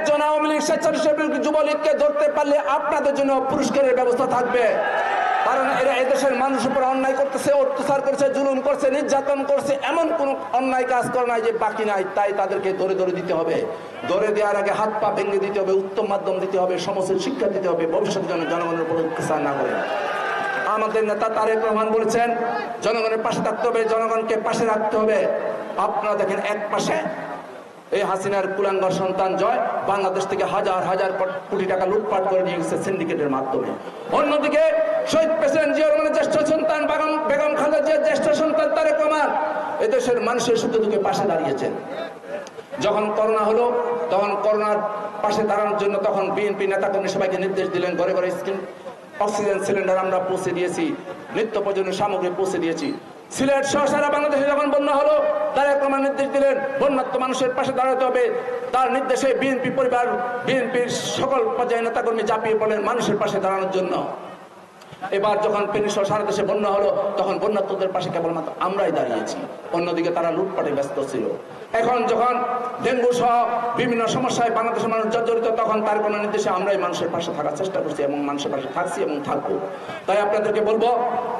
একজন আওয়ামী লীগ স্বেচ্ছাসেবী যুবলীগকে ধরতে পারলে আপনাদের জন্য পুরস্কারের ব্যবস্থা থাকবে। কারণ এরা এদেশের মানুষের উপর অন্যায় করতেছে, অত্যাচার করছে, জুলুম করছে, নির্যাতন করছে, এমন কোন অন্যায় কাজ করে নাই যে বাকি নাই। তাই তাদেরকে ধরে ধরে দিতে হবে, ধরে দেওয়ার আগে হাত পা ভেঙে দিতে হবে, উত্তম মাধ্যম দিতে হবে, সমস্ত শিক্ষা দিতে হবে, ভবিষ্যতের জন্য জনগণের উপর অত্যাচার না করে। আমাদের নেতা তারেক রহমান বলেছেন জনগণের পাশে থাকতে হবে, জনগণকে পাশে রাখতে হবে। আপনারা দেখেন এক পাশে এই হাসিনার কুলাঙ্গার সন্তান জয় বাংলাদেশ থেকে হাজার হাজার কোটি টাকা লুটপাট করে নিয়ে গেছে সিন্ডিকেটের মাধ্যমে। অন্যদিকে শহীদ প্রেসিডেন্ট জিয়া রহমানের জ্যেষ্ঠ সন্তান বেগম খালেদা জিয়ার জ্যেষ্ঠ সন্তান তারেক রহমান এদেশের মানুষের সুখে দুঃখে পাশে দাঁড়িয়েছেন। যখন করোনা হলো তখন করোনার পাশে দাঁড়ানোর জন্য তখন বিএনপি নেতাকর্মী সবাইকে নির্দেশ দিলেন, ঘরে ঘরে অক্সিজেন সিলিন্ডার আমরা পৌঁছে দিয়েছি, নিত্য প্রয়োজনীয় সামগ্রী পৌঁছে দিয়েছি। সিলেট সহ সারা বাংলাদেশে যখন বন্যা হলো তারেক রহমান নির্দেশ দিলেন বন্যার্ত মানুষের পাশে দাঁড়াতে হবে। তার নির্দেশে বিএনপি পরিবার, বিএনপির সকল পর্যায়ের নেতাকর্মী ঝাঁপিয়ে পড়লেন মানুষের পাশে দাঁড়ানোর জন্য। এবার যখন ফেনী সহ সারা দেশে বন্যা হলো তখন বন্যার্তদের পাশে কেবলমাত্র আমরাই দাঁড়িয়েছি, অন্যদিকে তারা লুটপাটে ব্যস্ত ছিল। এখন যখন ডেঙ্গু সহ বিভিন্ন সমস্যায় বাংলাদেশের মানুষ জর্জরিত তখন তার কোনো নির্দেশে আমরাই মানুষের পাশে থাকার চেষ্টা করছি এবং মানুষের পাশে থাকছি এবং থাকবো। তাই আপনাদেরকে বলবো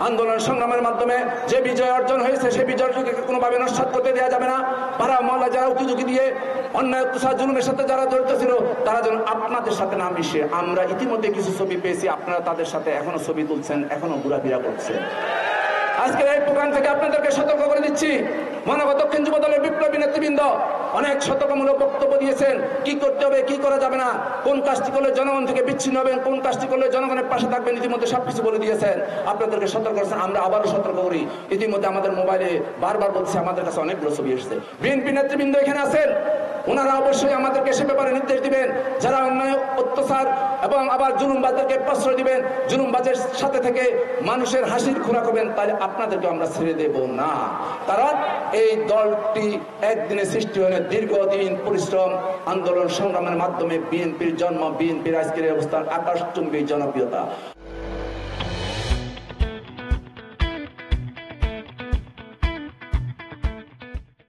আন্দোলন সংগ্রামের মাধ্যমে যে বিজয় অর্জন হয়েছে সেই বিজয়কে কোনোভাবে নস্যাৎ করতে দেওয়া যাবে না। পাড়া মহল্লা যারা উকিঝুঁকি দিয়ে অন্যায় অত্যাচার জুলুমের সাথে যারা জড়িত ছিল তারা যেন আপনাদের সাথে না মিশে। আমরা ইতিমধ্যে কিছু ছবি পেয়েছি, আপনারা তাদের সাথে এখনো ছবি তুলছেন, এখনো ঘোরাফেরা করছেন। আজকের এই প্রোগ্রাম থেকে আপনাদেরকে সতর্ক করে দিচ্ছি, মহানগর দক্ষিণ যুব দলের বিপ্লবী নেতৃবৃন্দ অনেক সতর্কমূলক বক্তব্য দিয়েছেন, কি করতে হবে কি করা যাবে না, কোন কাজটি করলে জনগণ থেকে বিচ্ছিন্ন হবেন, কোন কাজটি করলে জনগণের পাশে থাকবেন, ইতিমধ্যে সবকিছু বলে দিয়েছেন। আপনাদেরকে সতর্ক করেছেন, আমরা আবারও সতর্ক করি। ইতিমধ্যে আমাদের মোবাইলে বারবার বলছে, আমাদের কাছে অনেকগুলো ছবি এসেছে। বিএনপি নেতৃবৃন্দ এখানে আছেন, ওনারা অবশ্যই আমাদেরকে সে ব্যাপারে নির্দেশ দিবেন, যারা অন্যায় অত্যাচার এবং আবার জুলুমবাজদেরকে প্রশ্রয় দিবেন, জুলুমবাজের সাথে থেকে মানুষের হাসির খোরাক হবেন, তাহলে আপনাদেরকে আমরা ছেড়ে দেব না। কারণ এই দলটি একদিনে সৃষ্টি হলে দীর্ঘদিন পরিশ্রম আন্দোলন সংগ্রামের মাধ্যমে বিএনপির জন্ম, বিএনপির আজকের অবস্থান আকাশচুম্বী জনপ্রিয়তা।